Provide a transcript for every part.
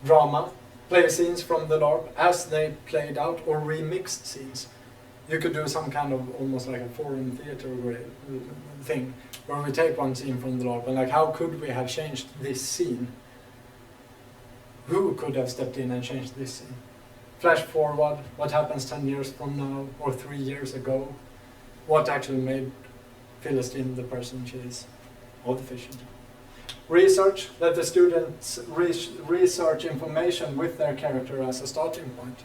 drama, play scenes from the LARP as they played out, or remixed scenes. You could do some kind of almost like a foreign theater thing, where we take one scene from the LARP and like, how could we have changed this scene? Who could have stepped in and changed this scene? Flash forward, what happens 10 years from now, or 3 years ago? What actually made Philistine the person she is, or the fish. Research, let the students research information with their character as a starting point.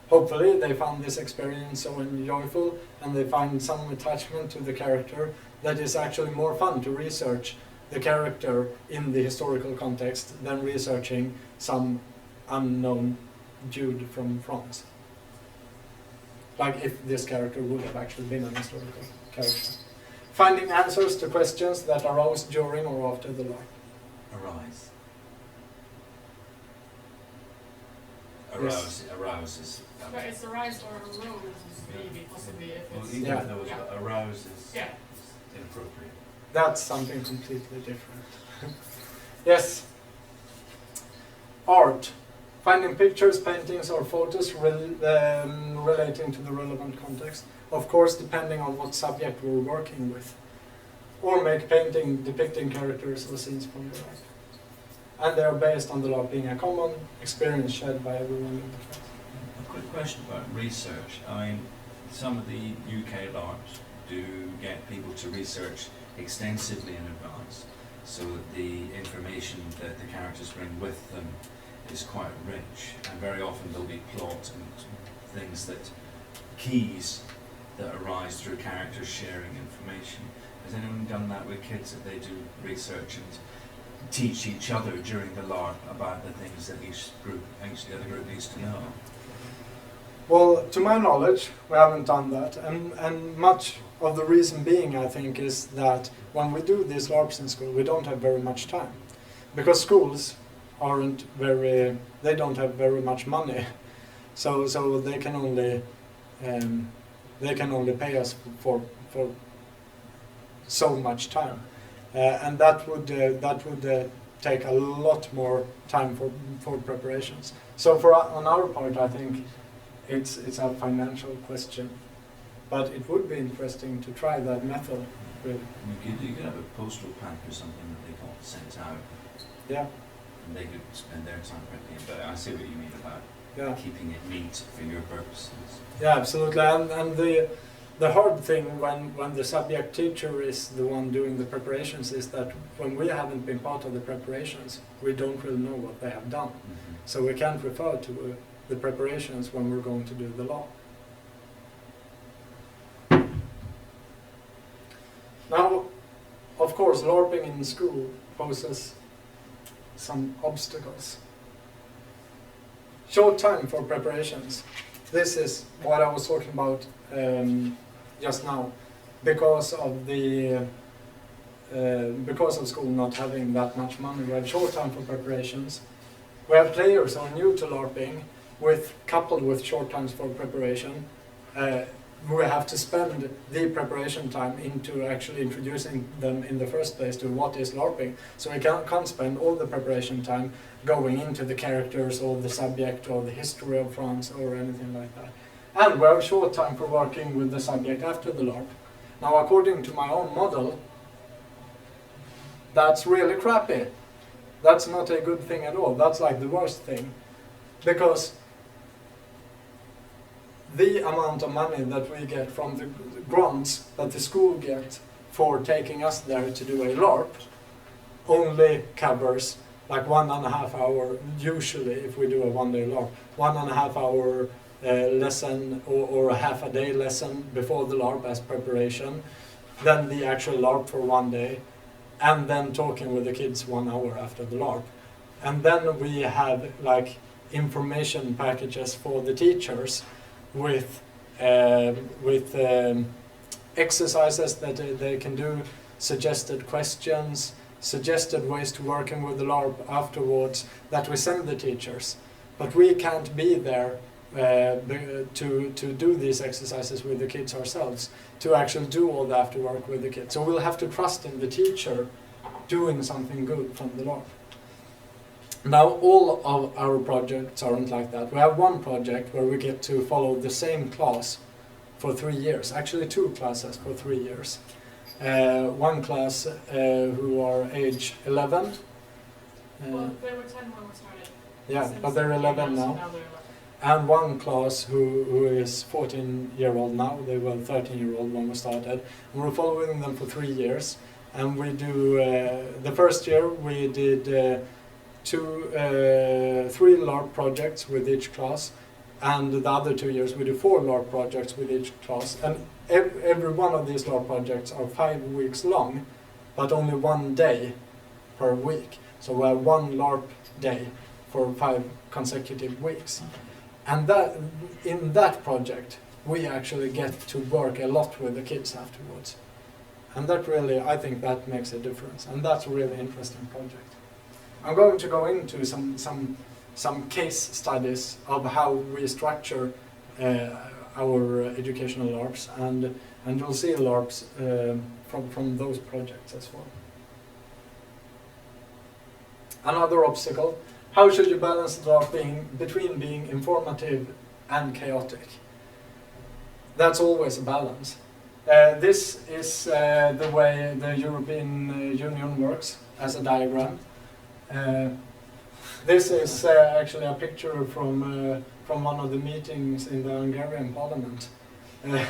Hopefully they found this experience so enjoyable and they find some attachment to the character that is actually more fun to research the character in the historical context than researching some unknown dude from France. Like if this character would have actually been an historical character. Finding answers to questions that arose during or after the LARP. Arise. Yes. Arouse is... But it's arise or arose, maybe, possibly, if Well, it's... even Yeah. if there was arouse is Yeah. inappropriate. That's something completely different. Yes. Art. Finding pictures, paintings, or photos relating to the relevant context. Of course, depending on what subject we're working with. Or make painting depicting characters or scenes from the LARP. And they are based on the LARP being a common experience shared by everyone in the class. A quick question about research. I mean, some of the UK LARPs do get people to research extensively in advance, so that the information that the characters bring with them is quite rich, and very often there'll be plot and things that, keys that arise through characters sharing information. Has anyone done that with kids, that they do research and teach each other during the LARP about the things that the other group needs to know? Well, to my knowledge, we haven't done that, and much of the reason being, I think, is that when we do these LARPs in school, we don't have very much time, because schools they don't have very much money, so they can only pay us for so much time, and that would take a lot more time for preparations. So on our part, I think it's a financial question, but it would be interesting to try that method. Really. You could have a postal pack or something that they got sent out. Yeah. And they could spend their time printing it, but I see what you mean about keeping it neat for your purposes. Yeah, absolutely. And the hard thing when the subject teacher is the one doing the preparations is that when we haven't been part of the preparations, we don't really know what they have done. Mm-hmm. So we can't refer to the preparations when we're going to do the law. Now, of course, LARPing in school poses some obstacles. Short time for preparations. This is what I was talking about just now. Because of school not having that much money, we have short time for preparations. We have players who are new to LARPing, coupled with short times for preparation. We have to spend the preparation time into actually introducing them in the first place to what is LARPing. So we can't spend all the preparation time going into the characters or the subject or the history of France or anything like that. And we have short time for working with the subject after the LARP. Now, according to my own model, that's really crappy. That's not a good thing at all. That's like the worst thing. Because the amount of money that we get from the grants that the school get for taking us there to do a LARP only covers like 1.5 hour, usually if we do a one-day LARP, 1.5 hour lesson or a half a day lesson before the LARP as preparation, then the actual LARP for 1 day, and then talking with the kids 1 hour after the LARP. And then we have like information packages for the teachers with exercises that they can do, suggested questions, suggested ways to working with the LARP afterwards that we send the teachers. But we can't be there to do these exercises with the kids ourselves, to actually do all the afterwork with the kids. So we'll have to trust in the teacher doing something good from the LARP. Now all of our projects aren't like that. We have one project where we get to follow the same class for 3 years, actually 2 classes for 3 years. One class who are age 11. Well, they were 10 when we started. Yeah, Since but they're 11 so now. they're 11. And one class who is 14-year-old now. They were 13-year-old when we started. And we're following them for 3 years. And we do, the first year we did 3 LARP projects with each class. And the other 2 years we do 4 LARP projects with each class. And every one of these LARP projects are 5 weeks long, but only 1 day per week. So we have 1 LARP day for 5 consecutive weeks. And that, in that project, we actually get to work a lot with the kids afterwards. And that really, I think that makes a difference. And that's a really interesting project. I'm going to go into some case studies of how we structure our educational LARPs, and you'll see LARPs from those projects as well. Another obstacle: how should you balance LARPing between being informative and chaotic? That's always a balance. This is the way the European Union works as a diagram. This is actually a picture from one of the meetings in the Hungarian parliament. And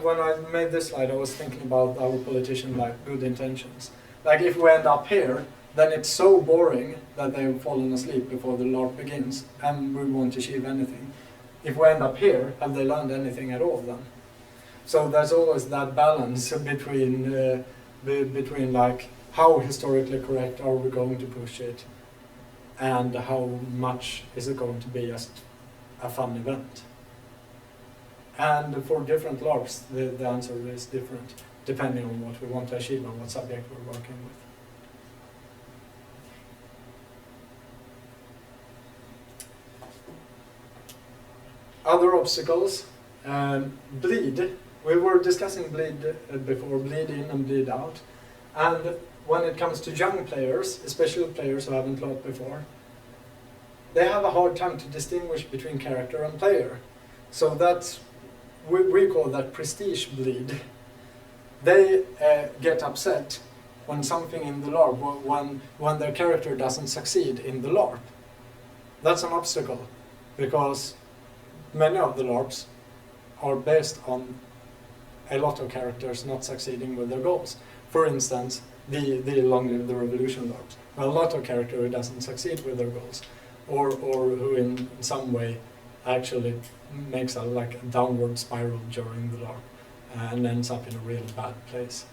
when I made this slide, I was thinking about our politicians, like good intentions. Like if we end up here, then it's so boring that they've fallen asleep before the LARP begins, and we won't achieve anything. If we end up here, have they learned anything at all then? So there's always that balance between like how historically correct are we going to push it, and how much is it going to be just a fun event. And for different LARPs, the answer is different, depending on what we want to achieve and what subject we're working with. Other obstacles, bleed. We were discussing bleed before, bleed in and bleed out. And when it comes to young players, especially players who haven't LARPed before, they have a hard time to distinguish between character and player. So that's, we call that prestige bleed. They get upset when something in the LARP, when their character doesn't succeed in the LARP. That's an obstacle, because many of the LARPs are based on a lot of characters not succeeding with their goals. For instance, the Long Live the Revolution LARPs. Well, a lot of character who doesn't succeed with their goals, or who in some way actually makes a downward spiral during the LARP and ends up in a really bad place.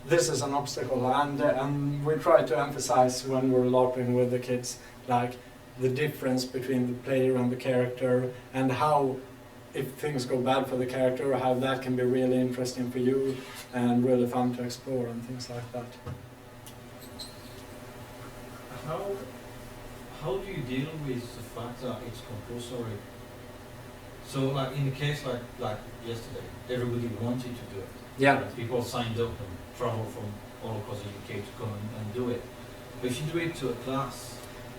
This is an obstacle, and we try to emphasize when we're LARPing with the kids, like the difference between the player and the character, and how, if things go bad for the character, how that can be really interesting for you and really fun to explore and things like that. How do you deal with the fact that it's compulsory? So, like in the case like yesterday, everybody wanted to do it. Yeah. Like, people signed up and traveled from all across the UK to come and do it. But if you do it to a class,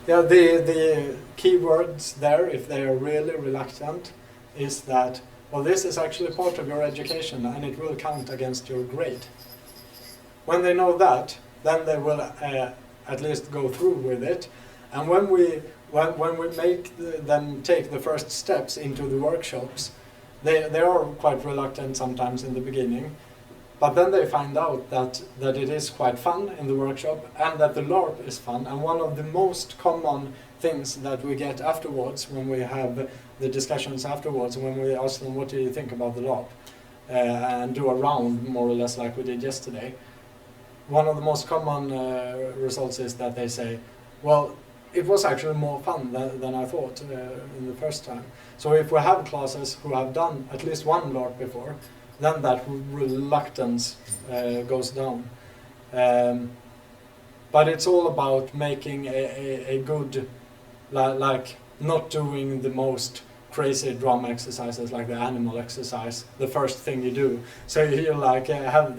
Yeah, the key words there, if they are really reluctant, is that, well, this is actually part of your education and it will count against your grade. When they know that, then they will at least go through with it. And when we make them take the first steps into the workshops, they are quite reluctant sometimes in the beginning. But then they find out that it is quite fun in the workshop, and that the LARP is fun. And one of the most common things that we get afterwards, when we have the discussions afterwards, when we ask them, what do you think about the LARP? And do a round, more or less like we did yesterday. One of the most common results is that they say, well, it was actually more fun than I thought in the first time. So if we have classes who have done at least one LARP before, then that reluctance goes down. But it's all about making a good, like not doing the most crazy drama exercises like the animal exercise, the first thing you do. So you like have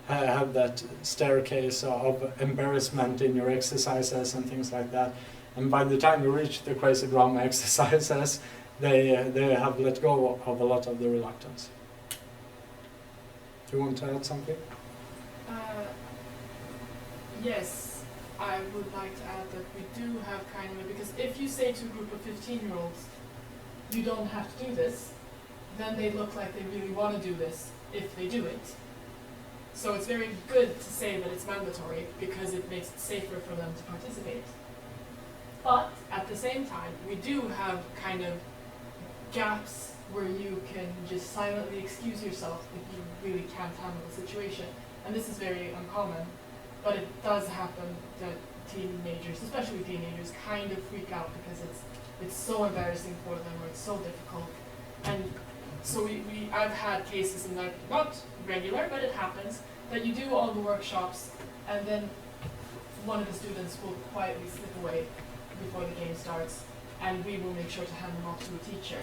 have that staircase of embarrassment in your exercises and things like that. And by the time you reach the crazy drama exercises, they have let go of a lot of the reluctance. Do you want to add something? Yes, I would like to add that we do have kind of because if you say to a group of 15-year-olds, you don't have to do this, then they look like they really want to do this if they do it. So it's very good to say that it's mandatory because it makes it safer for them to participate. But at the same time, we do have kind of gaps where you can just silently excuse yourself if you really can't handle the situation. And this is very uncommon, but it does happen that teenagers, especially teenagers, kind of freak out because it's so embarrassing for them or it's so difficult. And so I've had cases, and like not regular, but it happens, that you do all the workshops and then one of the students will quietly slip away before the game starts, and we will make sure to hand them off to a teacher.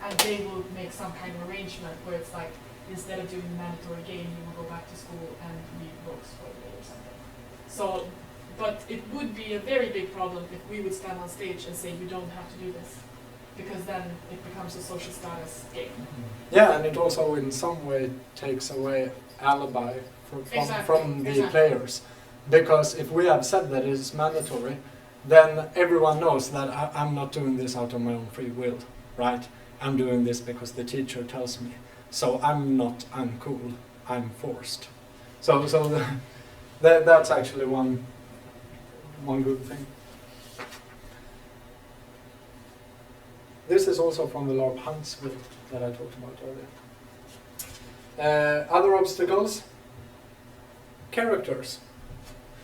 And they will make some kind of arrangement where it's like, instead of doing the mandatory game, you will go back to school and read books for a day or something. So, but it would be a very big problem if we would stand on stage and say, you don't have to do this, because then it becomes a social status game. Yeah, and it also in some way takes away alibi from the players. Because if we have said that it is mandatory, then everyone knows that I'm not doing this out of my own free will, right? I'm doing this because the teacher tells me. So I'm not uncool, I'm forced. So that's actually one good thing. This is also from the Larp Huntsville that I talked about earlier. Other obstacles? Characters.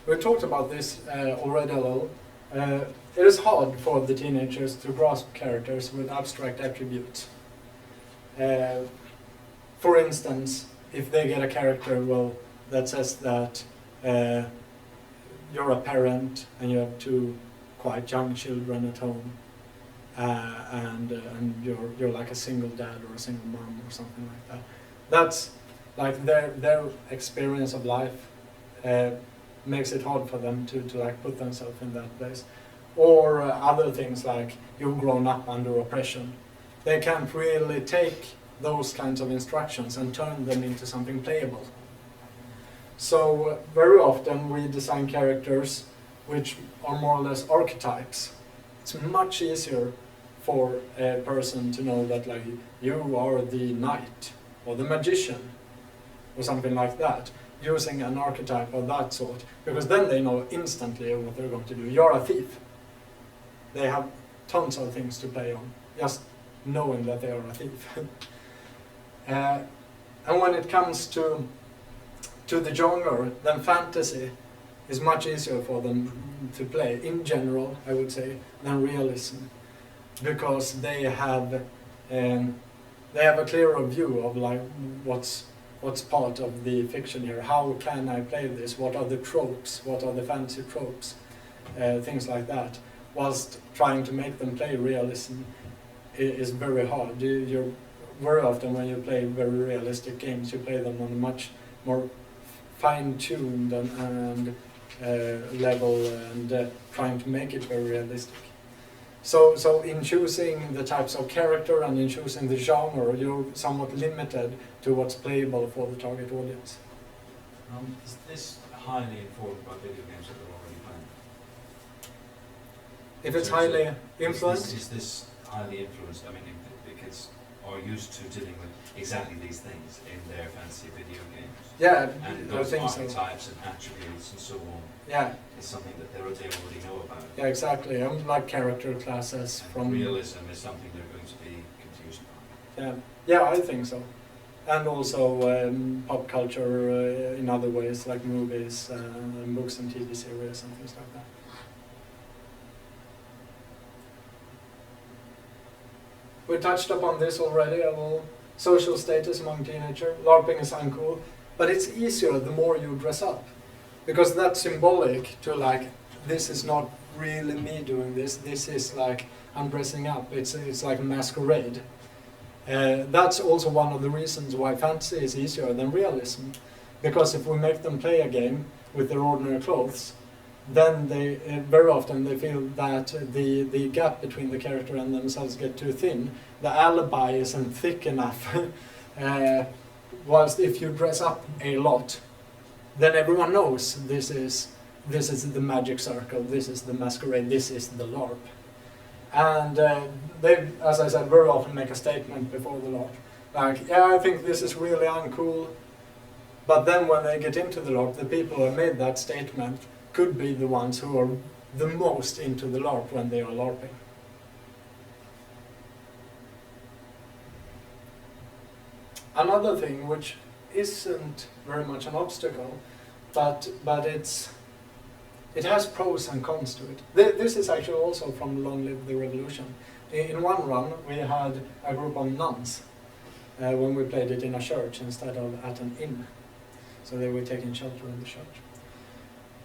We talked about this already a little. It is hard for the teenagers to grasp characters with abstract attributes. For instance, if they get a character that says that you're a parent and you have two quite young children at home, and you're like a single dad or a single mom or something like that. That's like their experience of life makes it hard for them to like put themselves in that place. Or other things like you've grown up under oppression. They can't really take those kinds of instructions and turn them into something playable. So very often we design characters which are more or less archetypes. It's much easier for a person to know that like you are the knight or the magician or something like that, using an archetype of that sort, because then they know instantly what they're going to do. You're a thief. They have tons of things to play on, just knowing that they are a thief. And when it comes to the genre, then fantasy is much easier for them to play, in general, I would say, than realism, because they have a clearer view of like what's part of the fiction here. How can I play this? What are the tropes? What are the fantasy tropes? Things like that. Whilst trying to make them play realism is very hard. You're very often when you play very realistic games, you play them on a much more fine-tuned and level and trying to make it very realistic. So in choosing the types of character and in choosing the genre, you're somewhat limited to what's playable for the target audience. Is this highly informed by video games that they're already playing? If it's highly influenced? Is this highly influenced? I mean, if the kids are used to dealing with exactly these things in their fantasy video games. Yeah, and I those think so. archetypes and attributes and so on. Yeah. Is something that they already know about. Yeah, exactly. Like character classes And from realism is something they're going to be confused by. Yeah, I think so. And also pop culture in other ways, like movies, and books and TV series and things like that. We touched upon this already, a little social status among teenagers. LARPing is uncool, but it's easier the more you dress up. Because that's symbolic to like, this is not really me doing this is like, I'm dressing up. It's like a masquerade. That's also one of the reasons why fantasy is easier than realism, because if we make them play a game with their ordinary clothes, then they very often they feel that the gap between the character and themselves get too thin. The alibi isn't thick enough. Whilst if you dress up a lot, then everyone knows this is the magic circle, this is the masquerade, this is the LARP. And they, as I said, very often make a statement before the LARP. Like, yeah, I think this is really uncool. But then when they get into the LARP, the people who made that statement could be the ones who are the most into the LARP when they are LARPing. Another thing which isn't very much an obstacle, but it has pros and cons to it. This is actually also from Long Live the Revolution. In one run we had a group of nuns when we played it in a church instead of at an inn. So they were taking shelter in the church.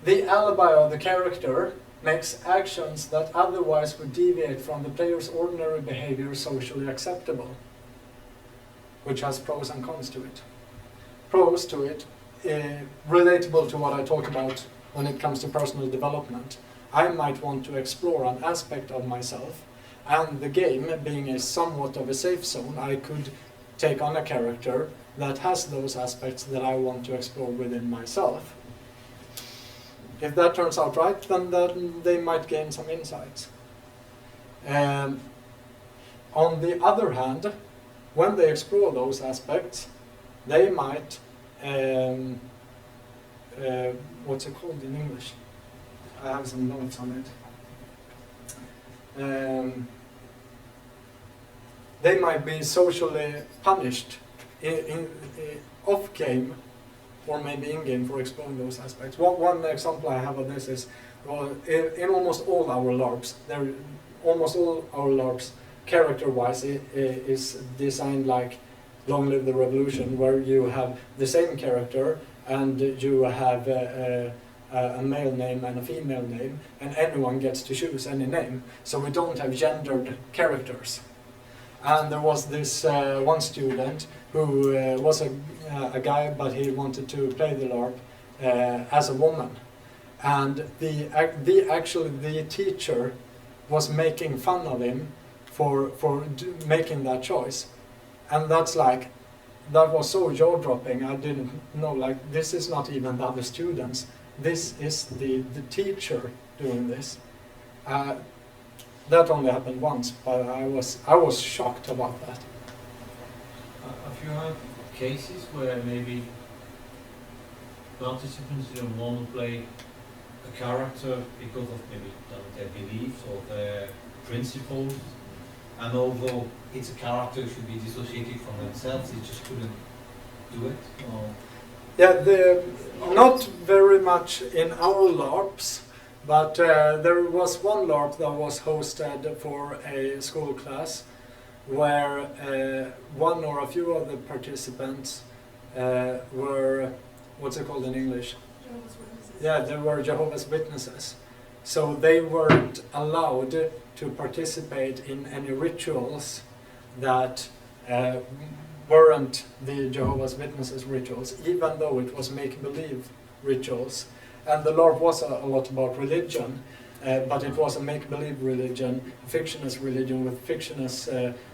The alibi of the character makes actions that otherwise would deviate from the player's ordinary behavior socially acceptable, which has pros and cons to it. Pros to it, relatable to what I talk about when it comes to personal development. I might want to explore an aspect of myself, and the game being a somewhat of a safe zone, I could take on a character that has those aspects that I want to explore within myself. If that turns out right, then they might gain some insights. On the other hand, when they explore those aspects, they might, what's it called in English? I have some notes on it. They might be socially punished in off-game or maybe in-game for exploring those aspects. One example I have of this is, well, in almost all our LARPs, character-wise, is designed like Long Live the Revolution, where you have the same character and you have a male name and a female name, and anyone gets to choose any name. So we don't have gendered characters. And there was this one student who was a guy, but he wanted to play the LARP as a woman. And the teacher was making fun of him for making that choice. And that was so jaw-dropping. I didn't know, like, this is not even the other students. This is the teacher doing this. That only happened once, but I was shocked about that. Have you had cases where maybe participants didn't want to play a character because of maybe their beliefs or their principles, and although it's a character who should be dissociated from themselves, they just couldn't do it? Or? Yeah, not very much in our LARPs, but there was one LARP that was hosted for a school class where one or a few of the participants were, what's it called in English? Jehovah's Witnesses. Yeah, they were Jehovah's Witnesses. So they weren't allowed to participate in any rituals that weren't the Jehovah's Witnesses rituals, even though it was make-believe rituals. And the LARP was a lot about religion, but it was a make-believe religion, a fictionist religion with fictionist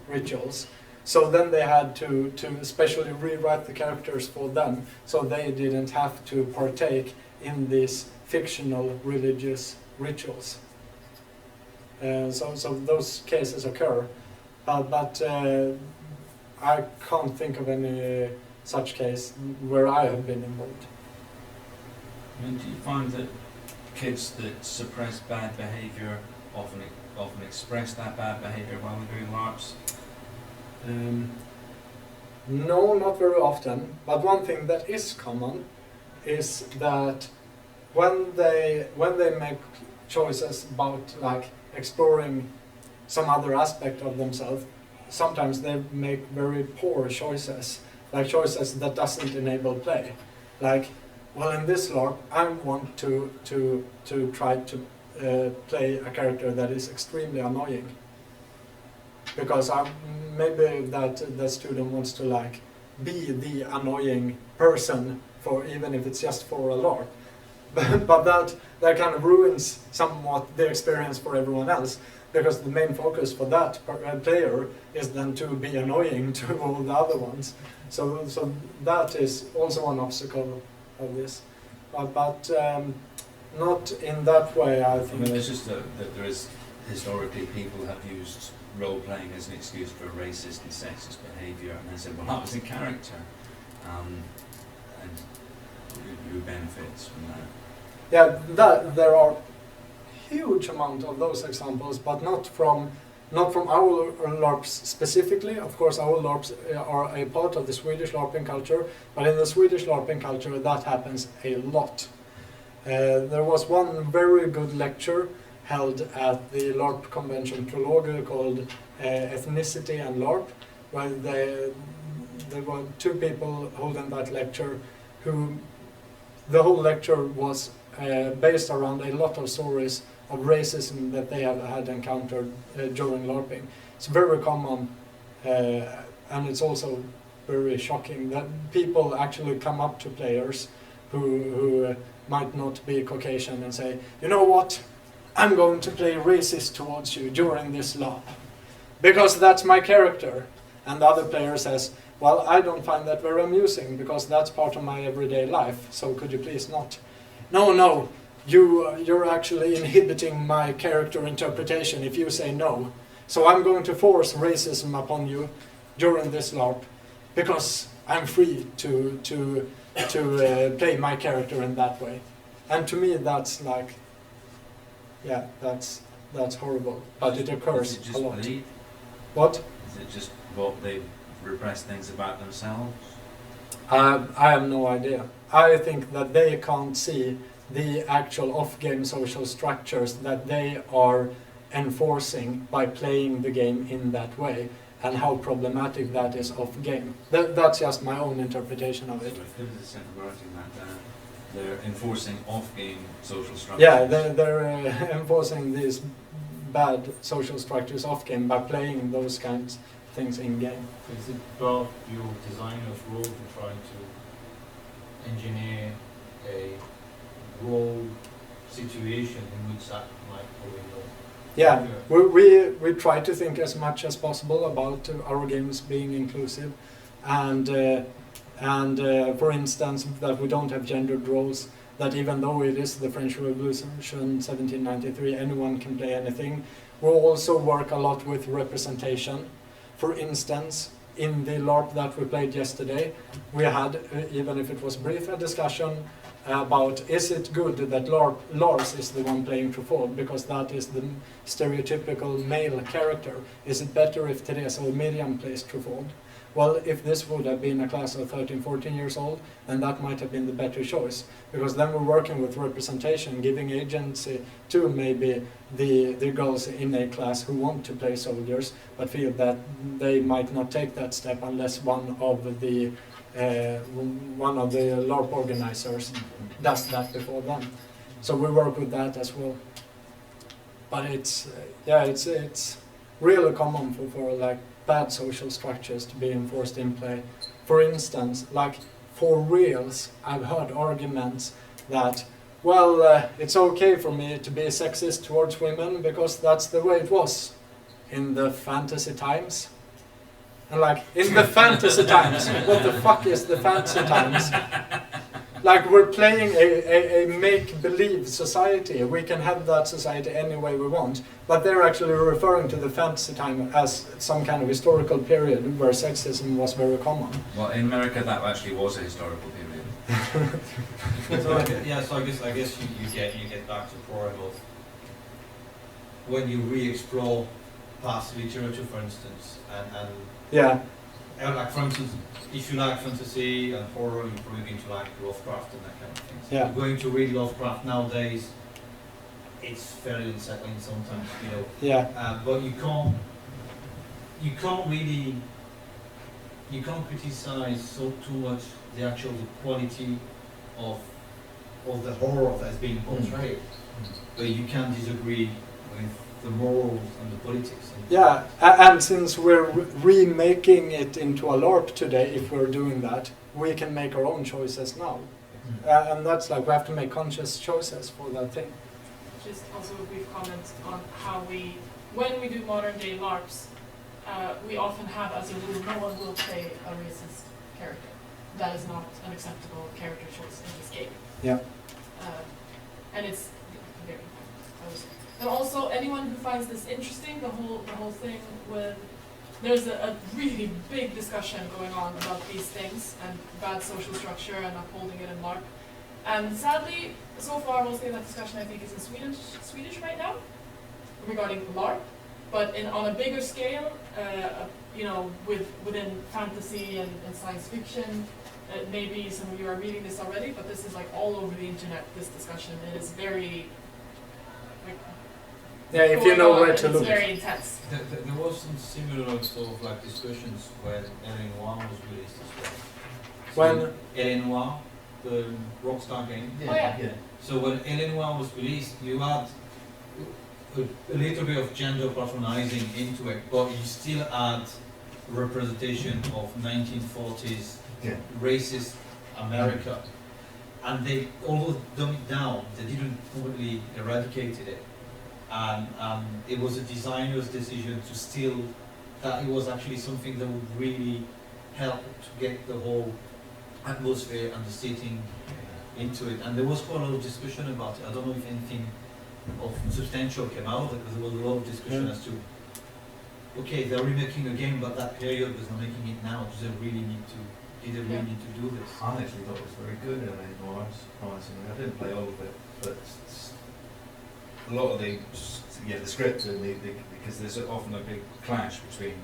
rituals. So then they had to specially rewrite the characters for them, so they didn't have to partake in these fictional religious rituals. So those cases occur, but I can't think of any such case where I have been involved. And do you find that kids that suppress bad behaviour often express that bad behaviour while they're doing LARPs? No, not very often. But one thing that is common is that when they make choices about like exploring some other aspect of themselves, sometimes they make very poor choices, like choices that doesn't enable play. Like, well, in this LARP, I want to try to play a character that is extremely annoying. because maybe that the student wants to like be the annoying person for even if it's just for a LARP. But that kind of ruins somewhat the experience for everyone else, because the main focus for that player is then to be annoying to all the other ones. So that is also an obstacle of this, but not in that way. I think. I mean, it's just that there is historically people have used role playing as an excuse for racist and sexist behaviour, and they said, well, that was a character, and who benefits from that? Yeah, there are huge amount of those examples, but not from our LARPs specifically. Of course, our LARPs are a part of the Swedish LARPing culture, but in the Swedish LARPing culture, that happens a lot. There was one very good lecture held at the LARP convention Prologue called Ethnicity and LARP, where there were two people holding that lecture who the whole lecture was based around a lot of stories of racism that they have had encountered during LARPing. It's very common, and it's also very shocking that people actually come up to players who might not be Caucasian and say, you know what, I'm going to play racist towards you during this LARP, because that's my character. And the other player says, well, I don't find that very amusing, because that's part of my everyday life, so could you please not? No, you're actually inhibiting my character interpretation if you say no. So I'm going to force racism upon you during this LARP, because I'm free to play my character in that way. And to me, that's like, yeah, that's horrible. But it occurs Is it just a lot. belief? What? Is it just what they repress things about themselves? I have no idea. I think that they can't see the actual off-game social structures that they are enforcing by playing the game in that way, and how problematic that is off-game. That's just my own interpretation of it. So if there was a sense of writing that down, they're enforcing off-game social structures. Yeah, they're enforcing these bad social structures off-game by playing those kinds of things in-game. Is it part your designer's role in trying to engineer a role situation in which that might probably go? Yeah, we try to think as much as possible about our games being inclusive, and for instance, that we don't have gendered roles, that even though it is the French Revolution 1793, anyone can play anything. We also work a lot with representation. For instance, in the LARP that we played yesterday, we had, even if it was brief, a discussion about, is it good that Lars is the one playing Truffaut, because that is the stereotypical male character. Is it better if Teresa or Miriam plays Truffaut? Well, if this would have been a class of 13, 14 years old, then that might have been the better choice, because then we're working with representation, giving agency to maybe the girls in a class who want to play soldiers, but feel that they might not take that step unless one of the LARP organizers does that before them. So we work with that as well. But it's really common for like bad social structures to be enforced in play. For instance, like for reals, I've heard arguments that, well, it's okay for me to be sexist towards women because that's the way it was in the fantasy times. And like, in the fantasy times, what the fuck is the fantasy times? Like, we're playing a make-believe society. We can have that society any way we want. But they're actually referring to the fantasy time as some kind of historical period where sexism was very common. Well, in America, that actually was a historical period. So I guess you get back to the point of when you re-explore past literature, for instance, and yeah. Like, for instance, if you like fantasy and horror, you're probably going to like Lovecraft and that kind of thing. So Yeah. you're going to read Lovecraft nowadays, it's fairly unsettling sometimes, you know. Yeah. But you can't criticize too much the actual quality of the horror that's being portrayed. But you can disagree with the morals and the politics. And Yeah, and since we're remaking it into a LARP today, if we're doing that, we can make our own choices now. And that's like, we have to make conscious choices for that thing. Just also a brief comment on how when we do modern day LARPs, we often have as a rule, no one will play a racist character. That is not an acceptable character choice in this game. Yeah. And it's very important, I would say. And also, anyone who finds this interesting, the whole thing with, there's a really big discussion going on about these things and bad social structure and upholding it in LARP. And sadly, so far, mostly that discussion I think is in Swedish right now, regarding LARP. But on a bigger scale, you know, within fantasy and science fiction, maybe some of you are reading this already, but this is like all over the internet, this discussion. It is very, like, Yeah, if you know where to it's look. very intense. there was some similar sort of like discussions when L.A. Noire was released as well. When? So L.A. Noire, the Rockstar game. Oh, yeah. So when L.A. Noire was released, you had a little bit of gender patronizing into it, but you still had representation of 1940s racist America. And they, although dumbed it down, they didn't completely eradicate it. And it was a designer's decision to still, that it was actually something that would really help to get the whole atmosphere and the setting into it. And there was quite a lot of discussion about it. I don't know if anything of substantial came out of it, because there was a lot of discussion as to, okay, they're remaking a game about that period, but they're making it now. Do they really need to do this? I actually thought it was very good in it, Lars. I didn't play all of it, but a lot of the script and because there's often a big clash between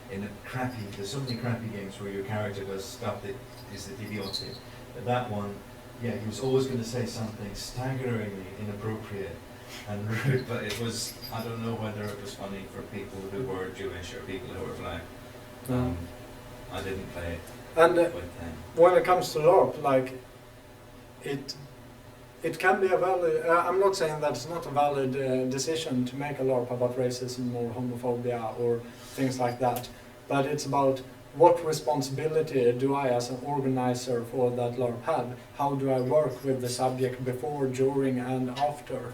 there's so many crappy games where your character does stuff that is idiotic. But that one, yeah, he was always going to say something staggeringly inappropriate and rude, but it was, I don't know whether it was funny for people who were Jewish or people who were black. I didn't play it. And when it comes to LARP, like, it can be a valid, I'm not saying that it's not a valid decision to make a LARP about racism or homophobia or things like that, but it's about what responsibility do I as an organizer for that LARP have? How do I work with the subject before, during and after?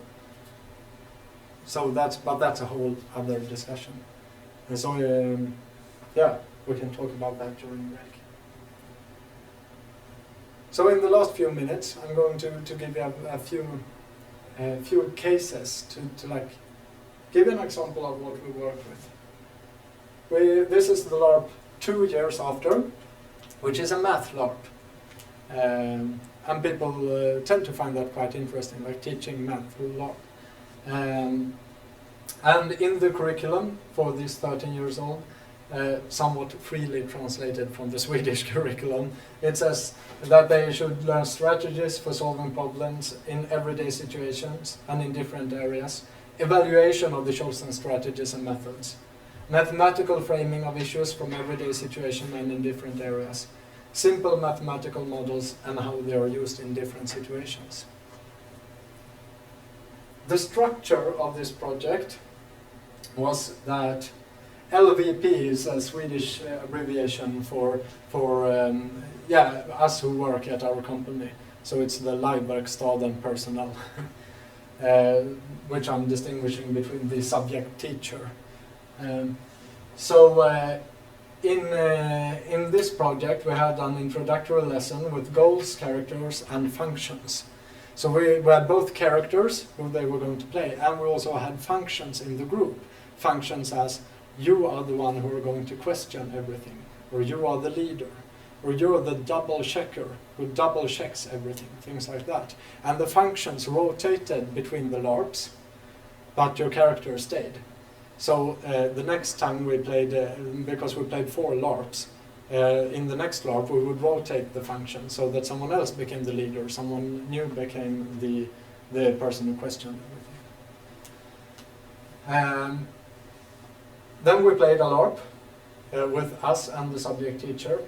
So that's a whole other discussion. And so, yeah, we can talk about that during the break. So in the last few minutes, I'm going to give you a few cases to like give you an example of what we work with. This is the LARP 2 years after, which is a math LARP, and people tend to find that quite interesting, like teaching math through LARP. And in the curriculum for these 13 years old, somewhat freely translated from the Swedish curriculum, it says that they should learn strategies for solving problems in everyday situations and in different areas, evaluation of the chosen strategies and methods, mathematical framing of issues from everyday situation and in different areas, simple mathematical models and how they are used in different situations. The structure of this project was that LVP is a Swedish abbreviation for us who work at our company. So it's the Leibverkstaden personnel, which I'm distinguishing between the subject teacher. In this project we had an introductory lesson with goals, characters and functions. So we had both characters who they were going to play, and we also had functions in the group. Functions as you are the one who are going to question everything, or you are the leader, or you're the double checker who double checks everything, things like that. And the functions rotated between the LARPs, but your character stayed. So the next time we played, because we played 4 LARPs, in the next LARP we would rotate the function so that someone else became the leader, someone new became the person who questioned everything. Then we played a LARP with us and the subject teacher.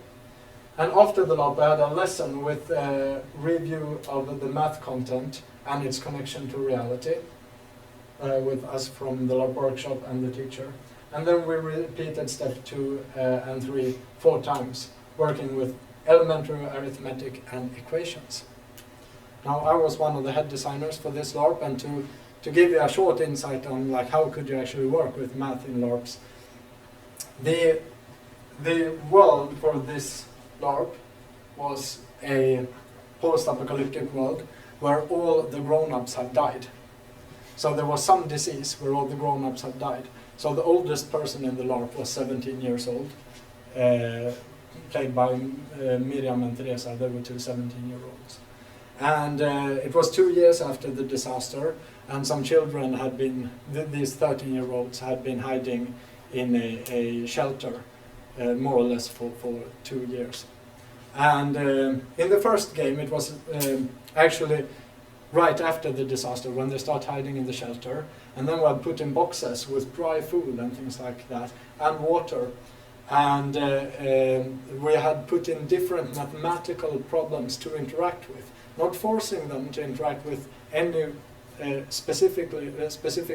And after the LARP I had a lesson with a review of the math content and its connection to reality. with us from the Larp workshop and the teacher. And then we repeated step 2 and 3 4 times, working with elementary arithmetic and equations. Now I was one of the head designers for this Larp, and to give you a short insight on like how could you actually work with math in Larps, the world for this Larp was a post-apocalyptic world where all the grown-ups had died. So there was some disease where all the grown-ups had died. So the oldest person in the Larp was 17 years old, played by Miriam and Teresa. They were two 17-year-olds. And it was 2 years after the disaster, and some children had been, these 13-year-olds had been hiding in a shelter, more or less for 2 years. And in the first game, it was actually right after the disaster when they start hiding in the shelter, and then we had put in boxes with dry food and things like that, and water. And we had put in different mathematical problems to interact with, not forcing them to interact with any specific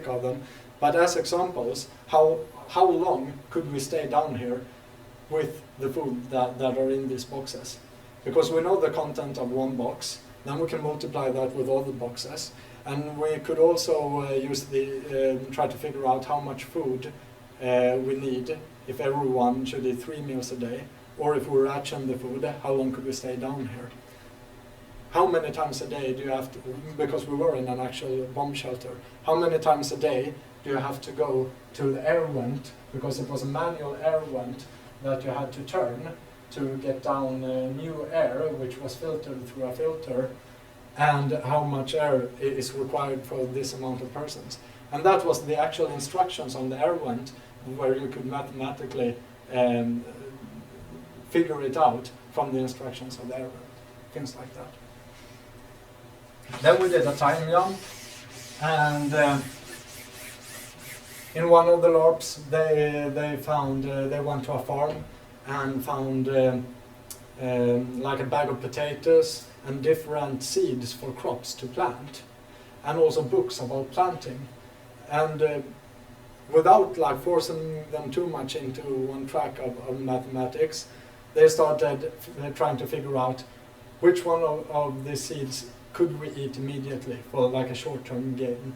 of them, but as examples, how long could we stay down here with the food that are in these boxes? Because we know the content of one box, then we can multiply that with all the boxes, and we could also use try to figure out how much food we need if everyone should eat 3 meals a day, or if we ration the food, how long could we stay down here? How many times a day do you have to, because we were in an actual bomb shelter, how many times a day do you have to go to the air vent, because it was a manual air vent that you had to turn to get down new air, which was filtered through a filter, and how much air is required for this amount of persons. And that was the actual instructions on the air vent, where you could mathematically figure it out from the instructions of the air vent, things like that. Then we did a time jump, and in one of the Larps, they found they went to a farm and found like a bag of potatoes and different seeds for crops to plant, and also books about planting. And without like forcing them too much into one track of mathematics, they started trying to figure out which one of the seeds could we eat immediately for like a short-term gain,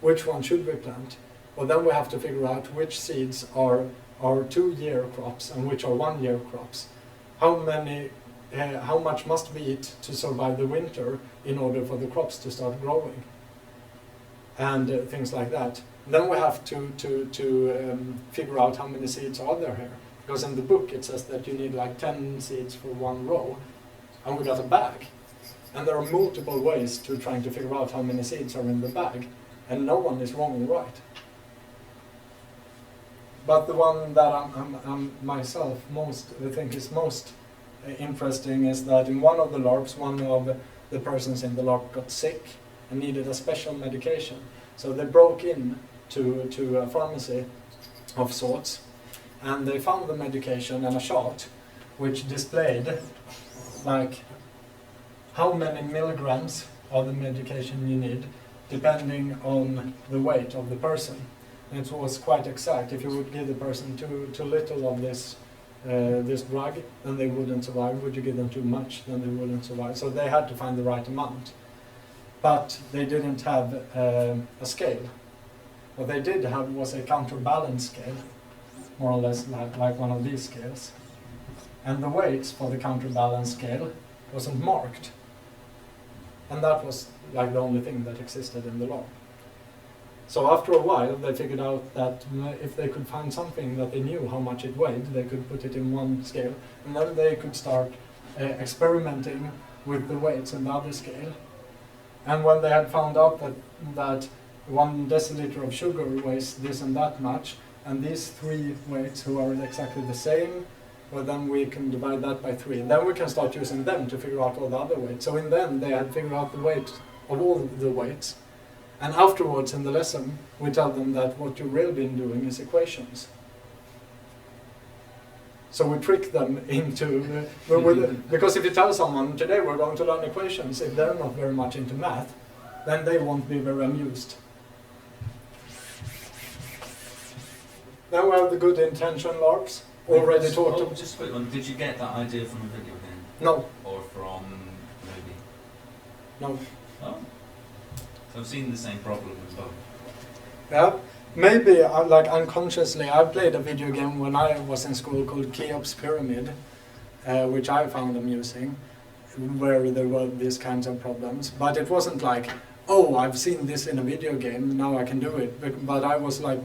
which one should we plant. Well, then we have to figure out which seeds are 2-year crops and which are 1-year crops. How much must we eat to survive the winter in order for the crops to start growing, and things like that. Then we have to figure out how many seeds are there here, because in the book it says that you need like 10 seeds for 1 row, and we got a bag, and there are multiple ways to trying to figure out how many seeds are in the bag, and no one is wrong or right. But the one that I'm myself think is most interesting is that in one of the Larps, one of the persons in the Larp got sick and needed a special medication. So they broke in to a pharmacy of sorts, and they found the medication and a chart which displayed like how many milligrams of the medication you need depending on the weight of the person. And it was quite exact. If you would give the person too little of this drug, then they wouldn't survive. Would you give them too much, then they wouldn't survive. So they had to find the right amount. But they didn't have a scale. What they did have was a counterbalance scale, more or less like one of these scales. And the weights for the counterbalance scale wasn't marked. And that was like the only thing that existed in the law. So after a while, they figured out that if they could find something that they knew how much it weighed, they could put it in one scale, and then they could start experimenting with the weights in the other scale. And when they had found out that 1 deciliter of sugar weighs this and that much, and these 3 weights who are exactly the same, well, then we can divide that by 3. Then we can start using them to figure out all the other weights. So in the end, they had figured out the weight of all the weights. And afterwards in the lesson, we tell them that what you've really been doing is equations. So we trick them into, because if you tell someone, today we're going to learn equations, if they're not very much into math, then they won't be very amused. Then we have the good intention Larps. Already talked Oh, about. just a quick one. Did you get that idea from a video game? No, Or from a movie? no. Oh. So I've seen the same problem as well. Yeah, maybe like unconsciously. I played a video game when I was in school called Cheops Pyramid, which I found amusing, where there were these kinds of problems. But it wasn't like, oh, I've seen this in a video game, now I can do it. But I was like,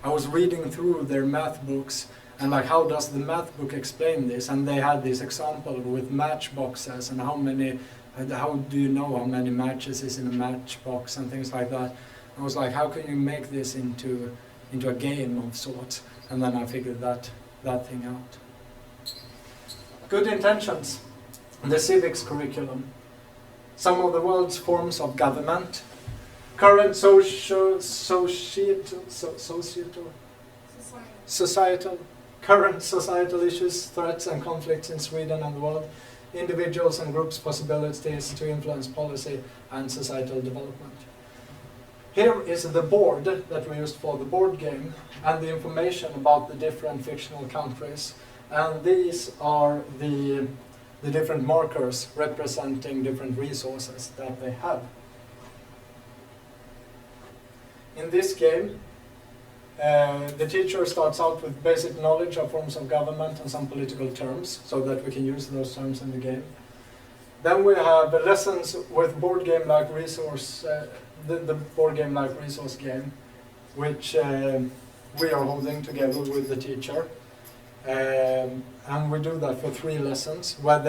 I was reading through their math books and like, how does the math book explain this? And they had this example with matchboxes and how do you know how many matches is in a matchbox and things like that. I was like, how can you make this into a game of sorts? And then I figured that thing out. Good intentions. The civics curriculum. Some of the world's forms of government. Current societal, current societal issues, threats and conflicts in Sweden and the world. Individuals and groups' possibilities to influence policy and societal development. Here is the board that we used for the board game and the information about the different fictional countries. And these are the different markers representing different resources that they have. In this game, the teacher starts out with basic knowledge of forms of government and some political terms, so that we can use those terms in the game. Then we have lessons with board game-like resource, the board game-like resource game, which we are holding together with the teacher. And we do that for 3 lessons, where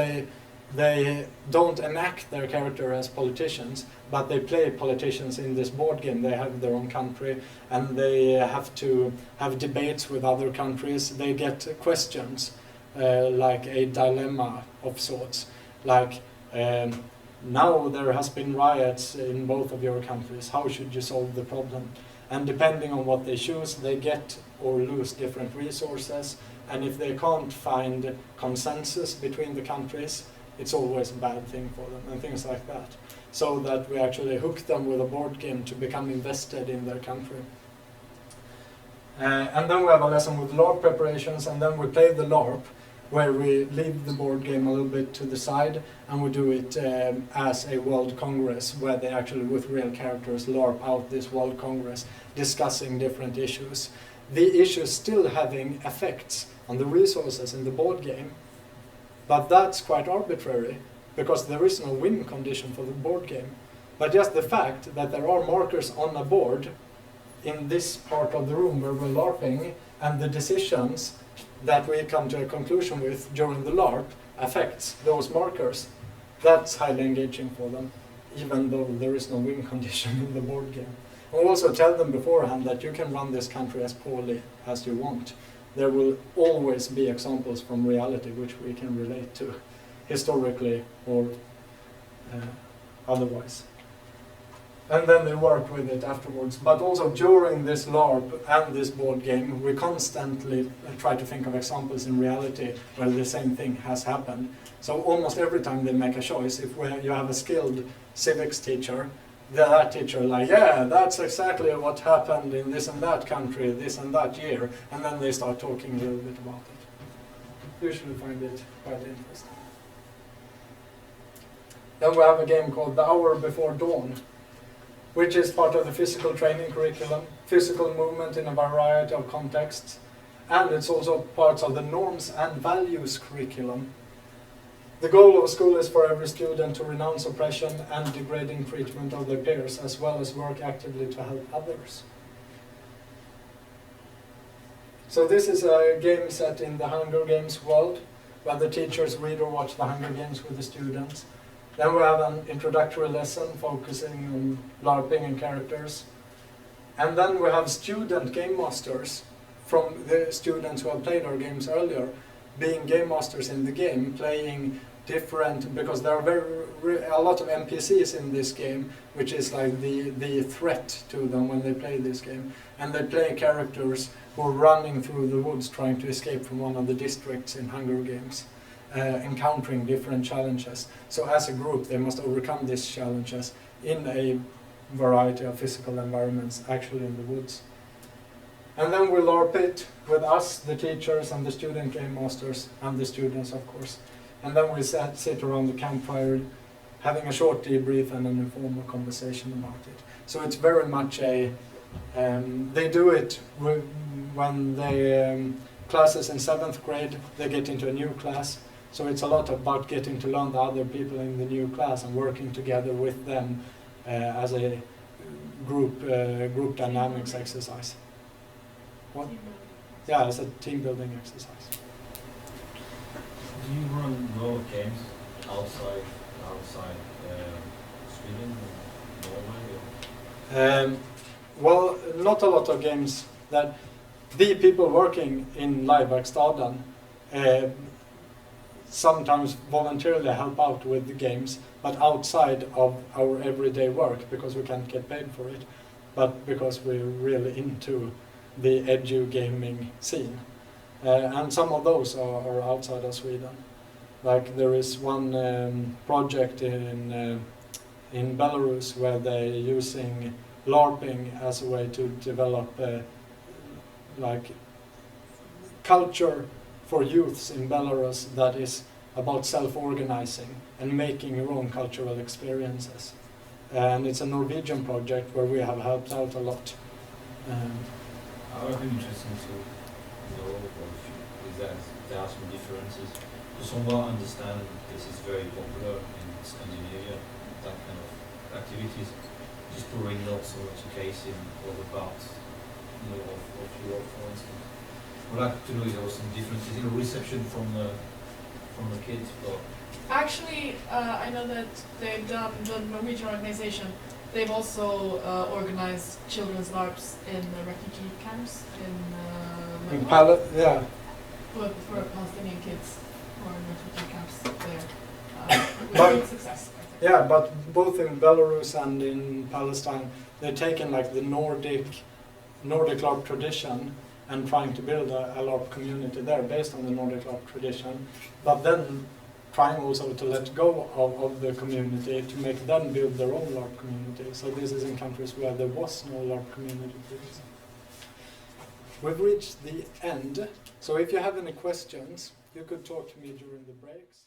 they don't enact their character as politicians, but they play politicians in this board game. They have their own country, and they have to have debates with other countries. They get questions, like a dilemma of sorts, like now there has been riots in both of your countries. How should you solve the problem? And depending on what they choose, they get or lose different resources. And if they can't find consensus between the countries, it's always a bad thing for them, and things like that. So that we actually hook them with a board game to become invested in their country. And then we have a lesson with Larp preparations, and then we play the Larp, where we leave the board game a little bit to the side, and we do it as a World Congress, where they actually, with real characters, Larp out this World Congress, discussing different issues. The issues still having effects on the resources in the board game, but that's quite arbitrary, because there is no win condition for the board game. But just the fact that there are markers on a board in this part of the room where we're LARPing, and the decisions that we come to a conclusion with during the LARP affects those markers, that's highly engaging for them, even though there is no win condition in the board game. And also tell them beforehand that you can run this country as poorly as you want. There will always be examples from reality which we can relate to, historically or otherwise. And then they work with it afterwards. But also during this LARP and this board game, we constantly try to think of examples in reality where the same thing has happened. So almost every time they make a choice, if you have a skilled civics teacher, that teacher like, yeah, that's exactly what happened in this and that country, this and that year, and then they start talking a little bit about it. Usually find it quite interesting. Then we have a game called The Hour Before Dawn, which is part of the physical training curriculum, physical movement in a variety of contexts, and it's also part of the norms and values curriculum. The goal of a school is for every student to renounce oppression and degrading treatment of their peers, as well as work actively to help others. So this is a game set in the Hunger Games world, where the teachers read or watch the Hunger Games with the students. Then we have an introductory lesson focusing on LARPing and characters. And then we have student game masters from the students who have played our games earlier, being game masters in the game, playing different, because there are a lot of NPCs in this game, which is like the threat to them when they play this game. And they play characters who are running through the woods trying to escape from one of the districts in Hunger Games, encountering different challenges. So as a group, they must overcome these challenges in a variety of physical environments, actually in the woods. And then we LARP it with us, the teachers and the student game masters, and the students of course. And then we sit around the campfire having a short debrief and an informal conversation about it. So it's very much a, they do it when they, classes in 7th grade, they get into a new class. So it's a lot about getting to learn the other people in the new class and working together with them as a group dynamics exercise. What? Yeah, it's a team building exercise. Do you run roller games outside Sweden or Norway? Well, not a lot of games that the people working in Larp sometimes voluntarily help out with the games, but outside of our everyday work because we can't get paid for it, but because we're really into the edu gaming scene. And some of those are outside of Sweden. Like there is one project in Belarus where they're using LARPing as a way to develop like culture for youths in Belarus that is about self-organizing and making your own cultural experiences. And it's a Norwegian project where we have helped out a lot. I would be interesting to know if there are some differences. Because from what I understand, this is very popular in Scandinavia, that kind of activities. Just probably not so much the case in other parts of Europe, for instance. I'd like to know if there were some differences in reception from the kids. But Actually, I know that they've done, the Norwegian organization, they've also organized children's LARPs in refugee camps in Yeah. for Palestinian kids who are in refugee camps there. With But- great success, I think. Yeah, but both in Belarus and in Palestine, they're taking like the Nordic LARP tradition and trying to build a LARP community there based on the Nordic LARP tradition, but then trying also to let go of the community to make them build their own LARP community. So this is in countries where there was no LARP community previously. We've reached the end, so if you have any questions, you could talk to me during the breaks.